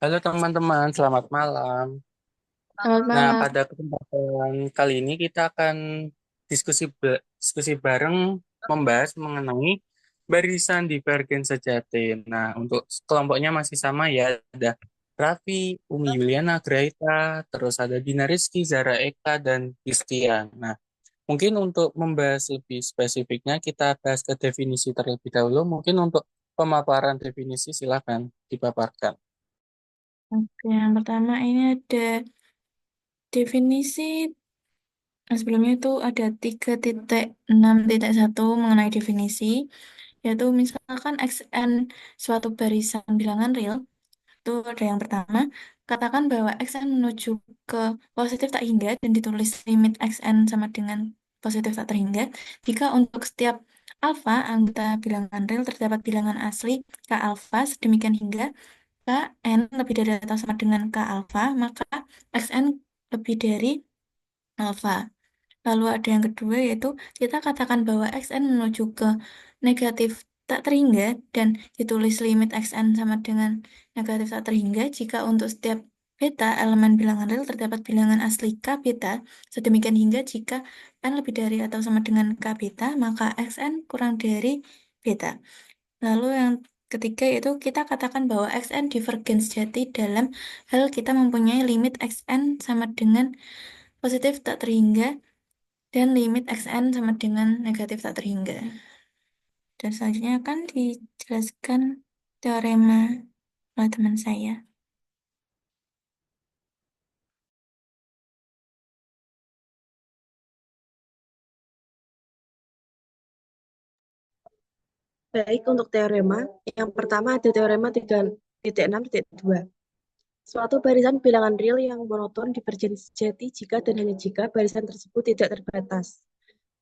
Halo teman-teman, selamat malam. Selamat Nah, malam. pada kesempatan kali ini kita akan diskusi bareng membahas mengenai barisan divergen sejati. Nah, untuk kelompoknya masih sama ya, ada Raffi, Umi Yuliana, Graita, terus ada Dina Rizky, Zara Eka, dan Christian. Nah, mungkin untuk membahas lebih spesifiknya, kita bahas ke definisi terlebih dahulu. Mungkin untuk pemaparan definisi silakan dipaparkan. Oke, yang pertama ini ada definisi. Sebelumnya itu ada 3.6.1 mengenai definisi, yaitu misalkan Xn suatu barisan bilangan real, itu ada yang pertama, katakan bahwa Xn menuju ke positif tak hingga dan ditulis limit Xn sama dengan positif tak terhingga, jika untuk setiap alfa anggota bilangan real terdapat bilangan asli K alfa sedemikian hingga K n lebih dari atau sama dengan K alfa, maka Xn lebih dari alfa. Lalu ada yang kedua yaitu kita katakan bahwa Xn menuju ke negatif tak terhingga dan ditulis limit Xn sama dengan negatif tak terhingga jika untuk setiap beta elemen bilangan real terdapat bilangan asli K beta, sedemikian hingga jika n lebih dari atau sama dengan K beta, maka Xn kurang dari beta. Lalu yang ketiga yaitu kita katakan bahwa Xn divergen sejati dalam hal kita mempunyai limit Xn sama dengan positif tak terhingga dan limit Xn sama dengan negatif tak terhingga. Dan selanjutnya akan dijelaskan teorema oleh teman saya. Baik, untuk teorema, yang pertama ada teorema 3.6.2. Suatu barisan bilangan real yang monoton divergen sejati jika dan hanya jika barisan tersebut tidak terbatas.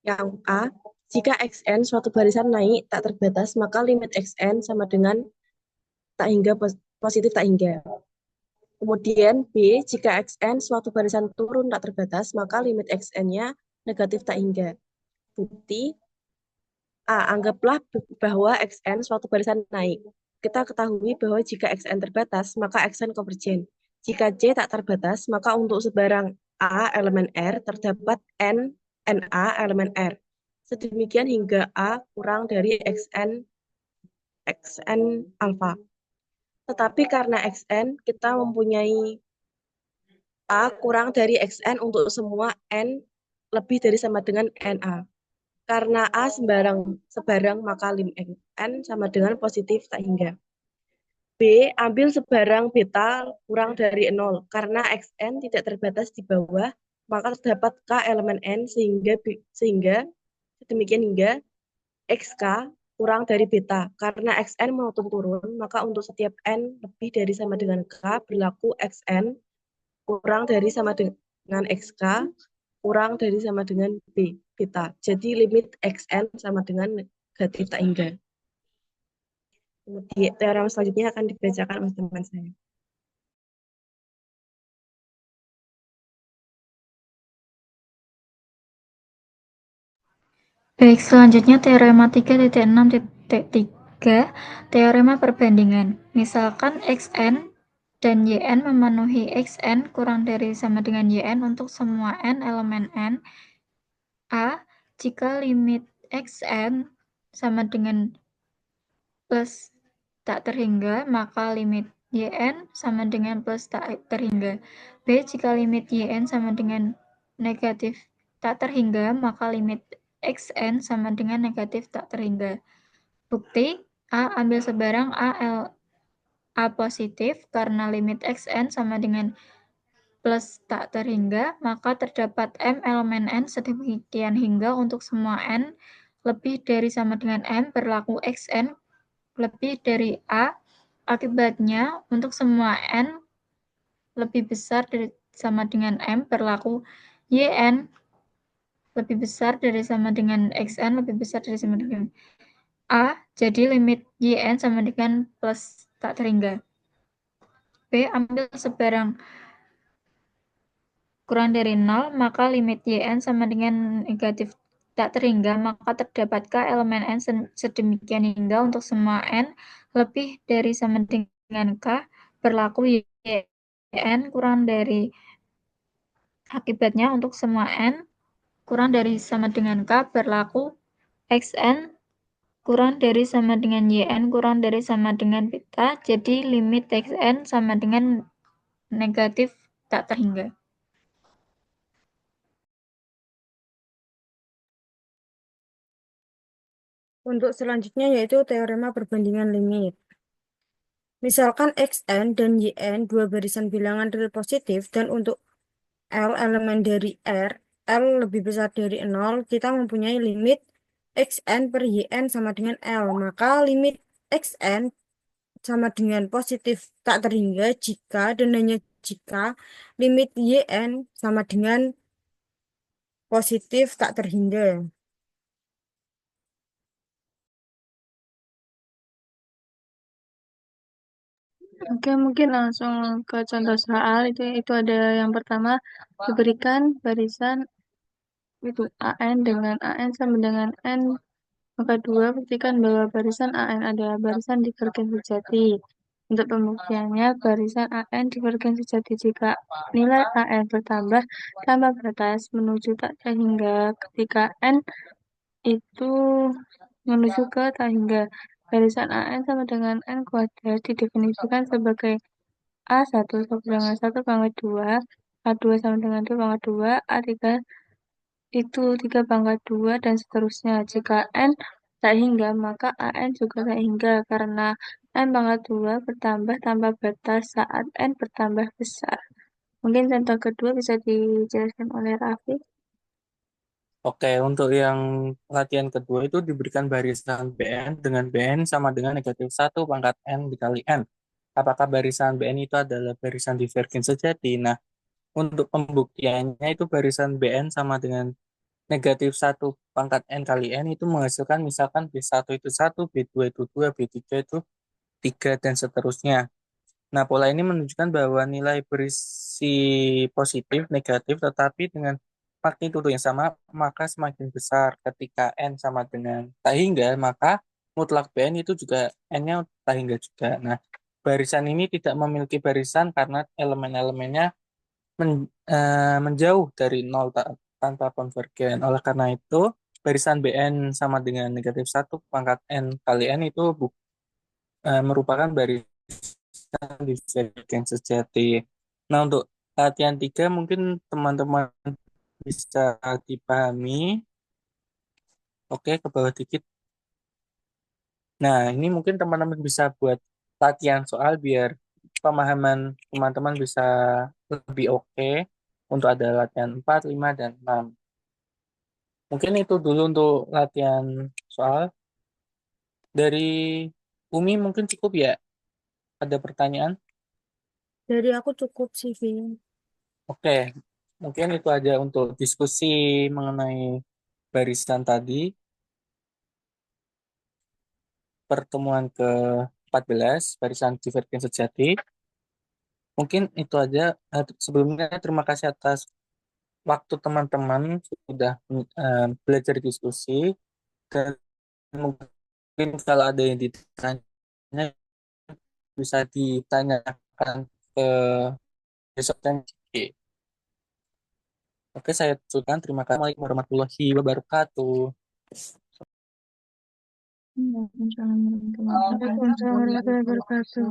Yang A, jika Xn suatu barisan naik tak terbatas, maka limit Xn sama dengan tak hingga positif tak hingga. Kemudian B, jika Xn suatu barisan turun tak terbatas, maka limit Xn-nya negatif tak hingga. Bukti A. Anggaplah bahwa Xn suatu barisan naik. Kita ketahui bahwa jika Xn terbatas, maka Xn konvergen. Jika C tak terbatas, maka untuk sebarang A elemen R terdapat NA elemen R. Sedemikian hingga A kurang dari Xn alpha. Tetapi karena Xn, kita mempunyai A kurang dari Xn untuk semua N lebih dari sama dengan NA. Karena A sebarang maka lim N sama dengan positif tak hingga. B, ambil sebarang beta kurang dari 0. Karena Xn tidak terbatas di bawah, maka terdapat K elemen N sehingga demikian hingga XK kurang dari beta. Karena Xn monoton turun, maka untuk setiap N lebih dari sama dengan K berlaku Xn kurang dari sama dengan XK kurang dari sama dengan beta. Jadi limit Xn sama dengan negatif tak hingga. Kemudian teorema selanjutnya akan dibacakan oleh teman saya. Baik, selanjutnya teorema 3.6.3, teorema perbandingan. Misalkan Xn dan Yn memenuhi Xn kurang dari sama dengan Yn untuk semua n elemen n. A, jika limit Xn sama dengan plus tak terhingga, maka limit Yn sama dengan plus tak terhingga. B, jika limit Yn sama dengan negatif tak terhingga, maka limit Xn sama dengan negatif tak terhingga. Bukti, A ambil sebarang A positif karena limit Xn sama dengan plus tak terhingga, maka terdapat M elemen N sedemikian hingga untuk semua N lebih dari sama dengan M berlaku Xn lebih dari A. Akibatnya, untuk semua N lebih besar dari sama dengan M berlaku Yn lebih besar dari sama dengan Xn lebih besar dari sama dengan A. Jadi limit Yn sama dengan plus tak terhingga. B. Ambil sebarang kurang dari 0, maka limit Yn sama dengan negatif tak terhingga, maka terdapat K elemen N sedemikian hingga untuk semua N lebih dari sama dengan K berlaku n kurang dari akibatnya untuk semua n kurang dari sama dengan k berlaku xn kurang dari sama dengan yn kurang dari sama dengan beta. Jadi limit xn sama dengan negatif tak terhingga. Untuk selanjutnya yaitu teorema perbandingan limit. Misalkan xn dan yn dua barisan bilangan real positif dan untuk L elemen dari R, L lebih besar dari 0, kita mempunyai limit xn per yn sama dengan L. Maka limit xn sama dengan positif tak terhingga jika dan hanya jika limit yn sama dengan positif tak terhingga. Oke, mungkin langsung ke contoh soal. Itu ada yang pertama, diberikan barisan itu AN dengan AN sama dengan N. Maka dua, buktikan bahwa barisan AN adalah barisan divergen sejati. Untuk pembuktiannya, barisan AN divergen sejati jika nilai AN bertambah tambah batas menuju tak terhingga ketika N itu menuju ke tak hingga. Barisan AN sama dengan N kuadrat didefinisikan sebagai A1 sama dengan 1 pangkat 2, A2 sama dengan 2 pangkat 2, A3 itu 3 pangkat 2, dan seterusnya. Jika N tak hingga, maka AN juga tak hingga, karena N pangkat 2 bertambah tambah batas saat N bertambah besar. Mungkin contoh kedua bisa dijelaskan oleh Raffi. Oke, untuk yang latihan kedua itu diberikan barisan Bn dengan Bn sama dengan negatif 1 pangkat N dikali N. Apakah barisan Bn itu adalah barisan divergen sejati? Nah, untuk pembuktiannya itu barisan Bn sama dengan negatif 1 pangkat N kali N itu menghasilkan misalkan B1 itu 1, B2 itu 2, B3 itu 3, dan seterusnya. Nah, pola ini menunjukkan bahwa nilai berisi positif, negatif, tetapi dengan magnitudo yang sama, maka semakin besar. Ketika N sama dengan tak hingga, maka mutlak Bn itu juga N-nya tak hingga juga. Nah, barisan ini tidak memiliki barisan karena elemen-elemennya menjauh dari nol tanpa konvergen. Oleh karena itu, barisan Bn sama dengan negatif 1 pangkat N kali N itu merupakan barisan divergen sejati. Nah, untuk latihan 3 mungkin teman-teman bisa dipahami. Oke, ke bawah dikit. Nah, ini mungkin teman-teman bisa buat latihan soal biar pemahaman teman-teman bisa lebih oke untuk ada latihan 4, 5, dan 6. Mungkin itu dulu untuk latihan soal. Dari Umi mungkin cukup ya? Ada pertanyaan? Dari aku cukup sih, Vin. Oke, mungkin itu aja untuk diskusi mengenai barisan tadi. Pertemuan ke-14, barisan divergen sejati. Mungkin itu aja. Sebelumnya terima kasih atas waktu teman-teman sudah belajar diskusi. Dan mungkin kalau ada yang ditanya bisa ditanyakan ke besoknya. Oke, saya tutupan. Terima kasih. Assalamualaikum warahmatullahi wabarakatuh. Waalaikumsalam warahmatullahi wabarakatuh.